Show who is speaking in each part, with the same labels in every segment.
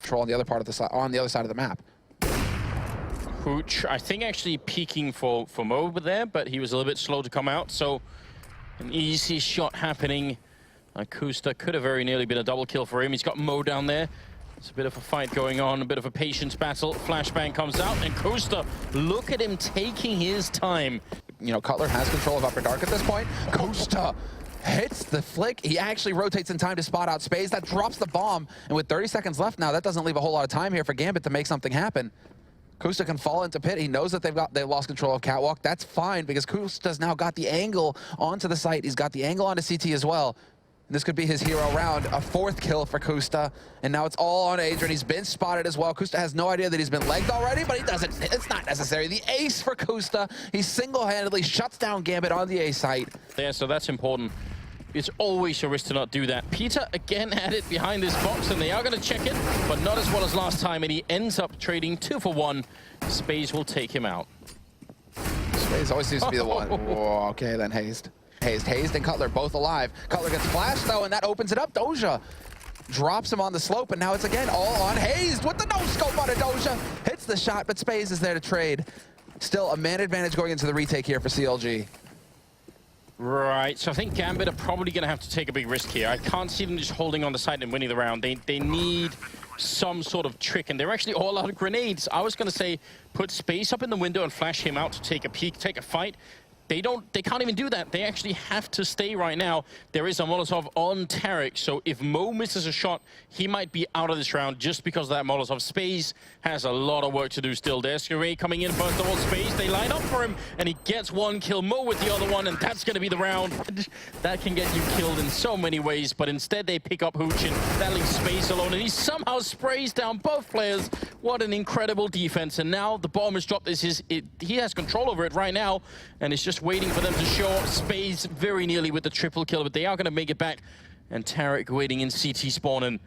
Speaker 1: control on the other part of the side, on the other side of the map.
Speaker 2: Hooch, I think actually peeking for Mo over there, but he was a little bit slow to come out, so an easy shot happening. Akusta could have very nearly been a double kill for him. He's got Mo down there. It's a bit of a fight going on, a bit of a patience battle. Flashbang comes out, and Kusta, look at him taking his time.
Speaker 1: You know, Cutler has control of Upper Dark at this point. Kusta hits the flick. He actually rotates in time to spot out Space. That drops the bomb, and with 30 seconds left now, that doesn't leave a whole lot of time here for Gambit to make something happen. Kusta can fall into pit. He knows that they've lost control of Catwalk. That's fine because Kusta's now got the angle onto the site. He's got the angle onto CT as well. This could be his hero round, a 4th kill for Kusta, and now it's all on Adrian. He's been spotted as well. Kusta has no idea that he's been legged already, but he doesn't. It's not necessary. The ace for Kusta. He single-handedly shuts down Gambit on the A site.
Speaker 2: Yeah, so that's important. It's always a risk to not do that. Peter again had it behind this box, and they are going to check it, but not as well as last time, and he ends up trading 2 for 1. Space will take him out.
Speaker 1: Space always seems to be the one. Whoa, okay, then Hazed. Hazed and Cutler both alive. Cutler gets flashed though, and that opens it up. Doja drops him on the slope, and now it's again all on Hazed with the no-scope on it. Doja hits the shot, but Space is there to trade. Still a man advantage going into the retake here for CLG.
Speaker 2: Right, so I think Gambit are probably going to have to take a big risk here. I can't see them just holding on the side and winning the round. They need some sort of trick, and they're actually all out of grenades. I was going to say put Space up in the window and flash him out to take a peek, take a fight. They can't even do that. They actually have to stay right now. There is a Molotov on Tarek, so if Mo misses a shot, he might be out of this round just because of that Molotov. Space has a lot of work to do still. There's Ray coming in first of all. Space, they line up for him, and he gets 1 kill. Mo with the other one, and that's going to be the round. That can get you killed in so many ways, but instead they pick up Hooch, and that leaves Space alone, and he somehow sprays down both players. What an incredible defense, and now the bomb is dropped. He has control over it right now, and it's just waiting for them to show up. Space very nearly with the triple kill, but they are going to make it back. And Tarek waiting in CT spawn, and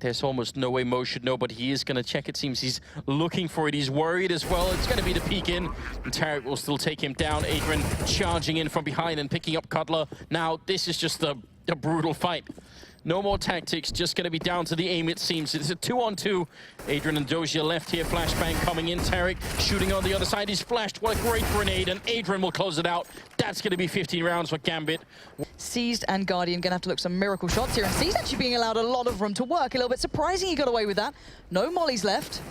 Speaker 2: there's almost no way Mo should know, but he is going to check. It seems he's looking for it. He's worried as well. It's going to be the peek in, and Tarek will still take him down. Adrian charging in from behind and picking up Cutler. Now, this is just a brutal fight. No more tactics, just going to be down to the aim, it seems. It's a 2-on-2. Adrian and Doja left here. Flashbang coming in. Tarek shooting on the other side. He's flashed. What a great grenade, and Adrian will close it out. That's going to be 15 rounds for Gambit.
Speaker 3: Seized and Guardian going to have to look some miracle shots here, and Seized actually being allowed a lot of room to work. A little bit surprising he got away with that. No mollies left.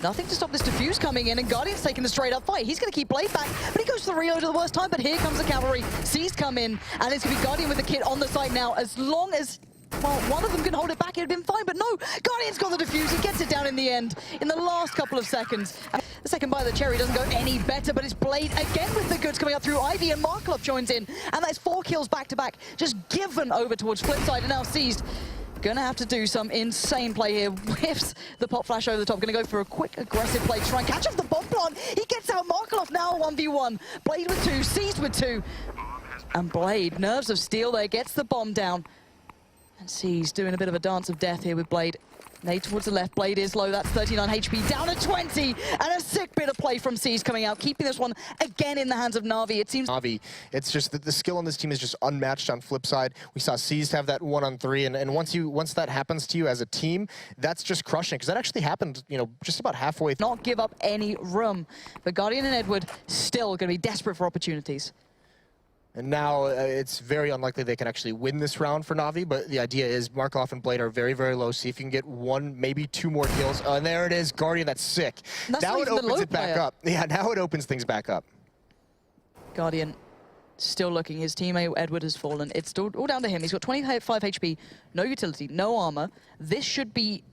Speaker 3: Nothing to stop this defuse coming in, and Guardian's taking the straight-up fight. He's going to keep Blade back, but he goes to the reload at the worst time. But here comes the cavalry. Seized come in, and it's going to be Guardian with the kit on the side now. As long as, well, one of them can hold it back, it would have been fine, but no, Guardian's got the defuse. He gets it down in the end, in the last couple of seconds. The second bite of the cherry doesn't go any better, but it's Blade again with the goods coming up through Ivy, and Markloff joins in, and that's 4 kills back-to-back, just given over towards Flipside, and now Seized. Gonna have to do some insane play here. Whiffs the pop flash over the top. Gonna go for a quick, aggressive play to try and catch off the bomb plant. He gets out Markloff now 1v1. Blade with 2, Seized with 2. And Blade, nerves of steel there, gets the bomb down. And Seized doing a bit of a dance of death here with Blade. Nade towards the left, Blade is low, that's 39 HP, down to 20, and a sick bit of play from Seized coming out, keeping this one again in the hands of Na'Vi. It seems
Speaker 4: Na'Vi, it's just that the skill on this team is just unmatched on Flipside. We saw Seized have that 1-on-3, and once that happens to you as a team, that's just crushing, because that actually happened, you know, just about halfway.
Speaker 3: Not give up any room, but Guardian and Edward still going to be desperate for opportunities.
Speaker 4: And now it's very unlikely they can actually win this round for Na'Vi, but the idea is Markloff and Blade are very, very low. See if you can get 1, maybe 2 more kills. And there it is, Guardian, that's sick. Now it opens it back up. Yeah, now it opens things back up.
Speaker 3: Guardian still looking. His teammate Edward has fallen. It's all down to him. He's got 25 HP, no utility, no armor. This should be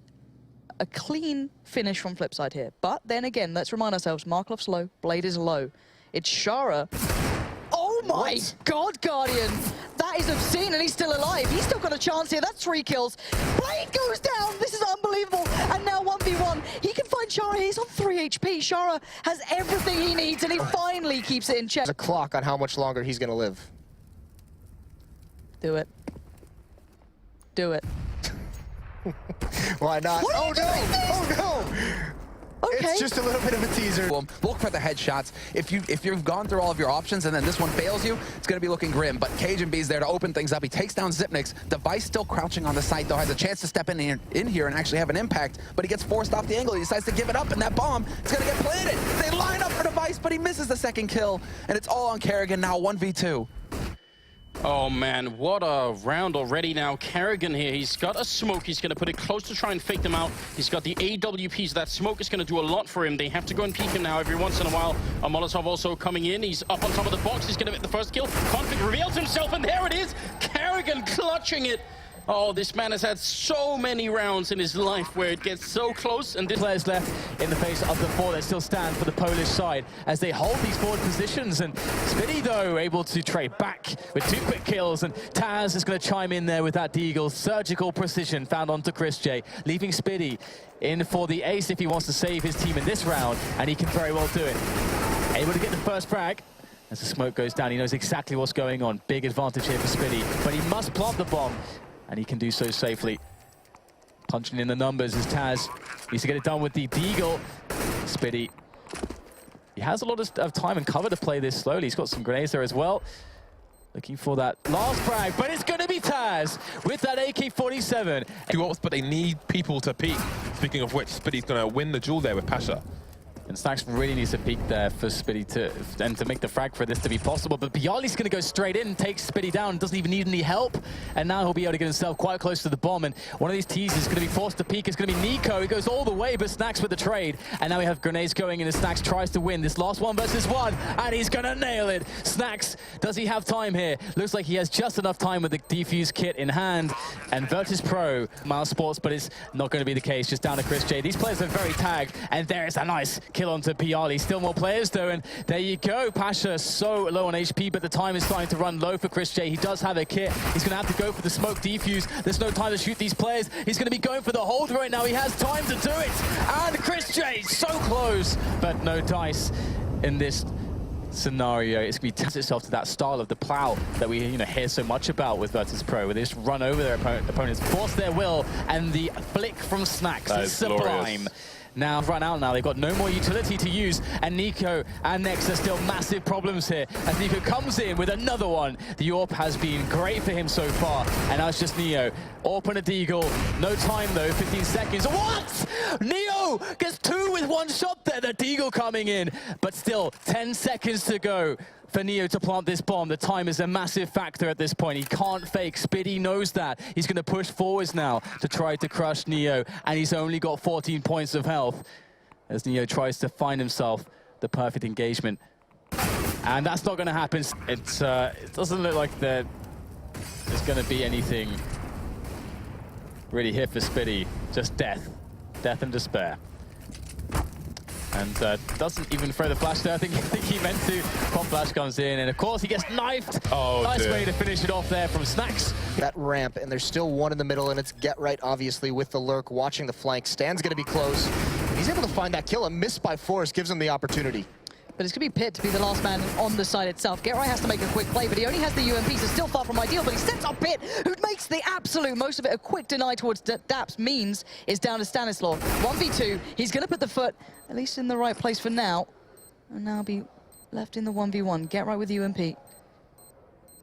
Speaker 3: a clean finish from Flipside here. But then again, let's remind ourselves, Markloff's low, Blade is low. It's Shara. Oh my God, Guardian! That is obscene, and he's still alive. He's still got a chance here. That's 3 kills. Blade goes down. This is unbelievable. And now 1v1. He can find Shara. He's on 3 HP. Shara has everything he needs, and he finally keeps it in check.
Speaker 4: There's a clock on how much longer he's going to live.
Speaker 3: Do it. Do it.
Speaker 4: Why not?
Speaker 3: What are you doing?
Speaker 4: Oh no!
Speaker 3: Okay.
Speaker 4: It's just a little bit of a teaser.
Speaker 1: Look for the headshots. If you've gone through all of your options and then this one fails you, it's going to be looking grim. But cajunb's there to open things up. He takes down Zipnix. Device still crouching on the site, though, has a chance to step in here and actually have an impact. But he gets forced off the angle. He decides to give it up, and that bomb is going to get planted. They line up for Device, but he misses the second kill. And it's all on Karrigan now, 1v2.
Speaker 2: Oh man, what a round already now. Karrigan here, he's got a smoke. He's going to put it close to try and fake them out. He's got the AWPs. That smoke is going to do a lot for him. They have to go and peek him now every once in a while. A Molotov also coming in. He's up on top of the box. He's going to get the first kill. Config reveals himself, and there it is. Karrigan clutching it. Oh, this man has had so many rounds in his life where it gets so close, and this
Speaker 5: players left in the face of the four that still stand for the Polish side as they hold these forward positions. And Spitty, though, able to trade back with 2 quick kills, and Taz is going to chime in there with that deagle. Surgical precision found onto Chris J, leaving Spitty in for the ace if he wants to save his team in this round, and he can very well do it. Able to get the first frag. As the smoke goes down, he knows exactly what's going on. Big advantage here for Spitty, but he must plant the bomb, and he can do so safely. Punching in the numbers as Taz needs to get it done with the deagle. Spitty, he has a lot of time and cover to play this slowly. He's got some grenades there as well. Looking for that last frag, but it's going to be Taz with that AK-47.
Speaker 6: But they need people to peek. Speaking of which, Spitty's going to win the duel there with Pasha.
Speaker 5: And Snacks really needs to peek there for Spitty to make the frag for this to be possible. But Bialy's going to go straight in and take Spitty down. Doesn't even need any help. And now he'll be able to get himself quite close to the bomb. And one of these tees is going to be forced to peek. It's going to be Nico. He goes all the way, but Snacks with the trade. And now we have grenades going in as Snacks tries to win this last 1 versus 1. And he's going to nail it. Snacks, does he have time here? Looks like he has just enough time with the defuse kit in hand. And Virtus Pro, Miles Sports, but it's not going to be the case. Just down to Chris J. These players are very tagged. And there's a nice kill onto Bialy. Still more players though, and there you go. Pasha so low on HP, but the time is starting to run low for Chris J. He does have a kit. He's going to have to go for the smoke defuse. There's no time to shoot these players. He's going to be going for the hold right now. He has time to do it. And Chris J, so close, but no dice in this scenario. It's going to be test itself to that style of the plow that we hear so much about with Virtus Pro, where they just run over their opponents, force their will, and the flick from Snacks is sublime. Glorious. Now run out now, they've got no more utility to use, and Nico and Nex are still massive problems here as Nico comes in with another one. The AWP has been great for him so far, and now it's just Neo. AWP and a deagle, no time though, 15 seconds. What? Neo gets 2 with 1 shot there, the deagle coming in, but still 10 seconds to go for Neo to plant this bomb. The time is a massive factor at this point. He can't fake. Spitty knows that. He's going to push forwards now to try to crush Neo, and he's only got 14 points of health as Neo tries to find himself the perfect engagement. And that's not going to happen. It doesn't look like there's going to be anything really here for Spitty. Just death. Death and despair. And doesn't even throw the flash there. I think he meant to. Pop flash comes in, and of course he gets knifed. Oh, nice dear. Way to finish it off there from Snacks.
Speaker 4: That ramp, and there's still one in the middle, and it's Get Right, obviously, with the lurk, watching the flank. Stan's going to be close. He's able to find that kill. A miss by Forrest gives him the opportunity.
Speaker 3: But it's going to be Pitt to be the last man on the side itself. Get Right has to make a quick play, but he only has the UMP, so still far from ideal. But he sets up Pitt, who makes the absolute most of it. A quick deny towards Daps means is down to Stanislaw. 1v2, he's going to put the foot at least in the right place for now. And now be left in the 1v1. Get Right with UMP.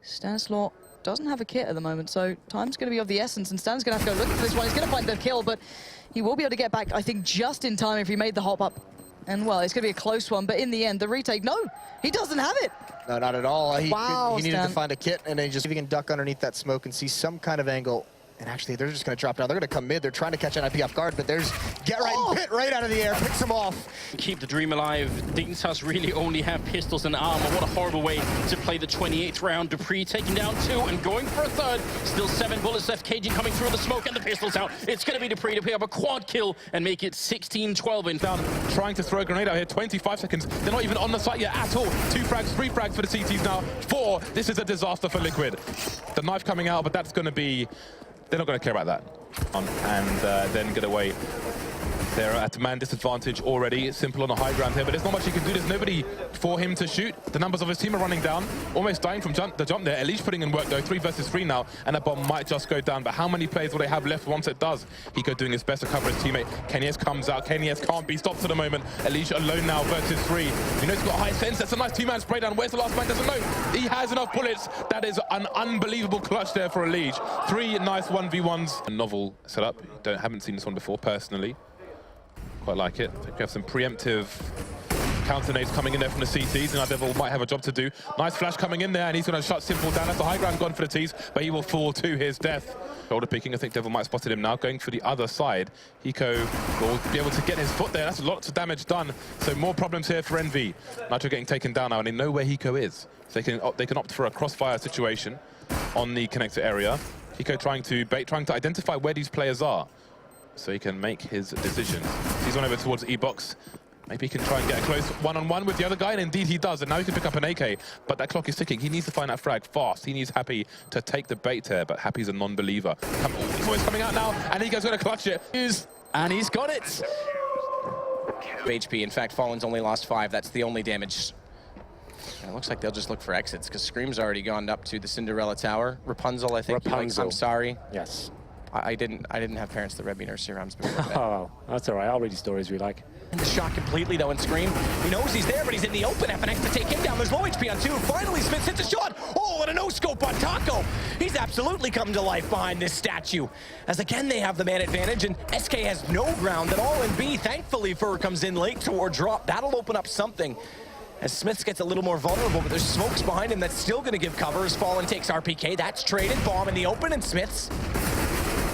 Speaker 3: Stanislaw doesn't have a kit at the moment, so time's going to be of the essence, and Stan's going to have to go looking for this one. He's going to find the kill, but he will be able to get back, I think, just in time if he made the hop up. And, well, it's going to be a close one, but in the end, the retake, no, he doesn't have it.
Speaker 4: No, not at all. He needed
Speaker 3: Stan.
Speaker 4: to find a kit, and then just if he can duck underneath that smoke and see some kind of angle. And actually, they're just going to drop down. They're going to come mid. They're trying to catch NIP off guard, but there's Get Right and Pitt right out of the air, picks him off.
Speaker 2: Keep the dream alive. Dignitas really only have pistols and armor. What a horrible way to play the 28th round. Dupree taking down 2 and going for a 3rd. Still 7 bullets left. KG coming through the smoke and the pistols out. It's going to be Dupree to pick up a quad kill and make it 16-12 in.
Speaker 6: Down, trying to throw a grenade out here. 25 seconds. They're not even on the site yet at all. 2 frags, 3 frags for the CTs now. 4. This is a disaster for Liquid. The knife coming out, but that's going to be... They're not going to care about that. And then get away They're at man disadvantage already. Simple on the high ground here, but there's not much he can do. There's nobody for him to shoot. The numbers of his team are running down, almost dying from the jump there. Eylül putting in work though, 3 versus 3 now, and that bomb might just go down. But how many players will they have left once it does? Hiko doing his best to cover his teammate. Kenyes comes out. Kenyes can't be stopped at the moment. Eylül alone now versus 3. You know he's got a high sense. That's a nice 2-man spray down. Where's the last man? Doesn't know. He has enough bullets. That is an unbelievable clutch there for Eylül. 3 nice 1v1s. A novel setup. Haven't seen this one before personally. Quite like it. I think we have some preemptive counter nades coming in there from the CTs, and our Devil might have a job to do. Nice flash coming in there, and he's going to shut Simple down. That's the high ground gone for the T's, but he will fall to his death. Shoulder picking, I think Devil might have spotted him now. Going for the other side. Hiko will be able to get his foot there. That's lots of damage done. So more problems here for Envy. Nitro getting taken down now, and they know where Hiko is. So they can opt for a crossfire situation on the connector area. Hiko trying to bait, trying to identify where these players are, so he can make his decisions. He's on over towards E-Box. Maybe he can try and get a close one-on-one with the other guy, and indeed he does. And now he can pick up an AK, but that clock is ticking. He needs to find that frag fast. He needs Happy to take the bait here, but Happy's a non-believer. He's always coming out now, and Hiko's going to clutch it.
Speaker 5: And he's got it.
Speaker 7: HP. In fact, Fallen's only lost 5. That's the only damage. And it looks like they'll just look for exits, because Scream's already gone up to the Cinderella Tower. Rapunzel, I think.
Speaker 8: Rapunzel.
Speaker 7: I'm sorry.
Speaker 8: Yes.
Speaker 7: I didn't have parents that read me nursery rhymes before bed.
Speaker 8: Oh, that's all right. I'll read you stories we like.
Speaker 7: And the shot completely, though, and Scream, he knows he's there, but he's in the open. FNX to take him down. There's low HP on 2. Finally, Smith hits a shot. Oh, and a no-scope on Taco. He's absolutely come to life behind this statue. As, again, they have the man advantage, and SK has no ground at all in B. Thankfully, Fur comes in late toward drop. That'll open up something. As Smiths gets a little more vulnerable, but there's smokes behind him that's still going to give cover as Fallen takes RPK. That's traded. Bomb in the open, and Smiths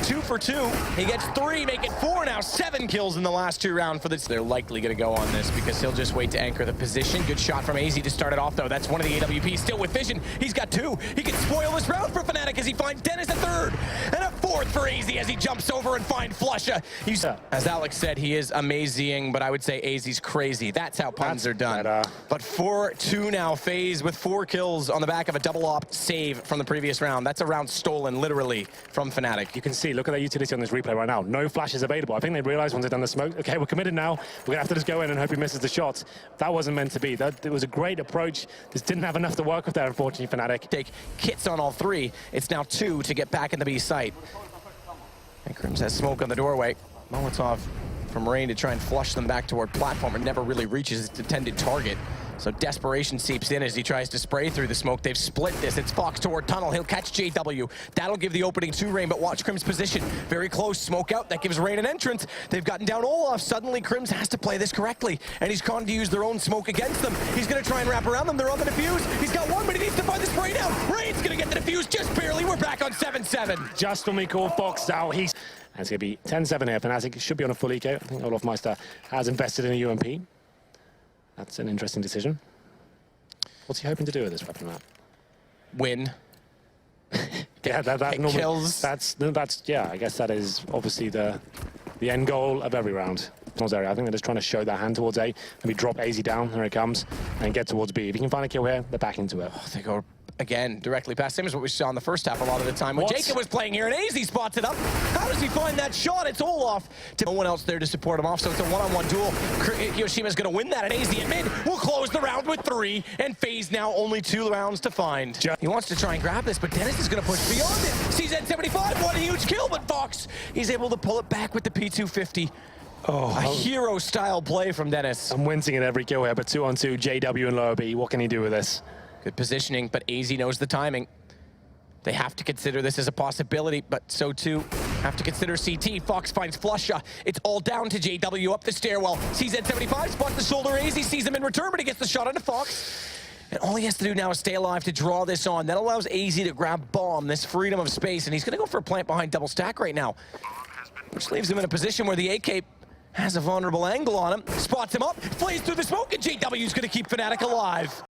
Speaker 7: 2 for 2. He gets 3, make it 4 now. 7 kills in the last 2 rounds for this. They're likely going to go on this because he'll just wait to anchor the position. Good shot from AZ to start it off, though. That's one of the AWPs still with vision. He's got 2. He can spoil this round for Fnatic as he finds Dennis a 3rd. And a 4th for AZ as he jumps over and finds Flusha. As Alex said, he is amazing, but I would say AZ's crazy. That's how puns are done. But 4-2 now. FaZe with 4 kills on the back of a double op save from the previous round. That's a round stolen, literally, from Fnatic.
Speaker 8: You can see, look at that utility on this replay right now. No flashes available. I think they realized once they've done the smoke, okay, we're committed now. We're going to have to just go in and hope he misses the shots. That wasn't meant to be. It was a great approach. Just didn't have enough to work with there, unfortunately, Fnatic.
Speaker 7: Take kits on all 3. It's now 2 to get back in the B site. And Crims has smoke on the doorway. Molotov from Rain to try and flush them back toward platform. It never really reaches its intended target. So desperation seeps in as he tries to spray through the smoke. They've split this. It's Fox toward tunnel. He'll catch JW. That'll give the opening to Rain, but watch Crim's position. Very close. Smoke out. That gives Rain an entrance. They've gotten down Olaf. Suddenly, Crims has to play this correctly, and he's trying to use their own smoke against them. He's going to try and wrap around them. They're on the defuse. He's got 1, but he needs to find the spray down. Rain's going to get the defuse just barely. We're back on 7-7.
Speaker 8: Just when we call Fox out, he's... And it's going to be 10-7 here. Fnatic should be on a full eco. I think Olaf Meister has invested in a UMP. That's an interesting decision. What's he hoping to do with this weapon map?
Speaker 7: Win.
Speaker 8: Yeah, that normally,
Speaker 7: kills.
Speaker 8: That's yeah. I guess that is obviously the end goal of every round. I think they're just trying to show that hand towards A. Maybe drop AZ down. There it comes, and get towards B. If he can find a kill here, they're back into it.
Speaker 7: Oh, they go again directly past him, is what we saw in the first half a lot of the time when Jacob was playing here, and AZ spots it up. How does he find that shot? It's Olaf. No one else there to support him off, so it's a one-on-one duel. Hiroshima's going to win that, and AZ at mid will close the round with 3, and FaZe now only 2 rounds to find. He wants to try and grab this, but Dennis is going to push beyond it. CZ75, one huge kill, but Fox, he's able to pull it back with the P250. Oh, a hero-style play from Dennis.
Speaker 8: I'm wincing at every kill here, but 2-on-2, JW and lower B. What can he do with this?
Speaker 7: Good positioning, but AZ knows the timing. They have to consider this as a possibility, but so too have to consider CT. Fox finds Flusha. It's all down to JW up the stairwell. CZ75 spots the shoulder. AZ sees him in return, but he gets the shot onto Fox. And all he has to do now is stay alive to draw this on. That allows AZ to grab bomb, this freedom of space, and he's going to go for a plant behind double stack right now, which leaves him in a position where the AK has a vulnerable angle on him, spots him up, flays through the smoke, and JW's going to keep Fnatic alive.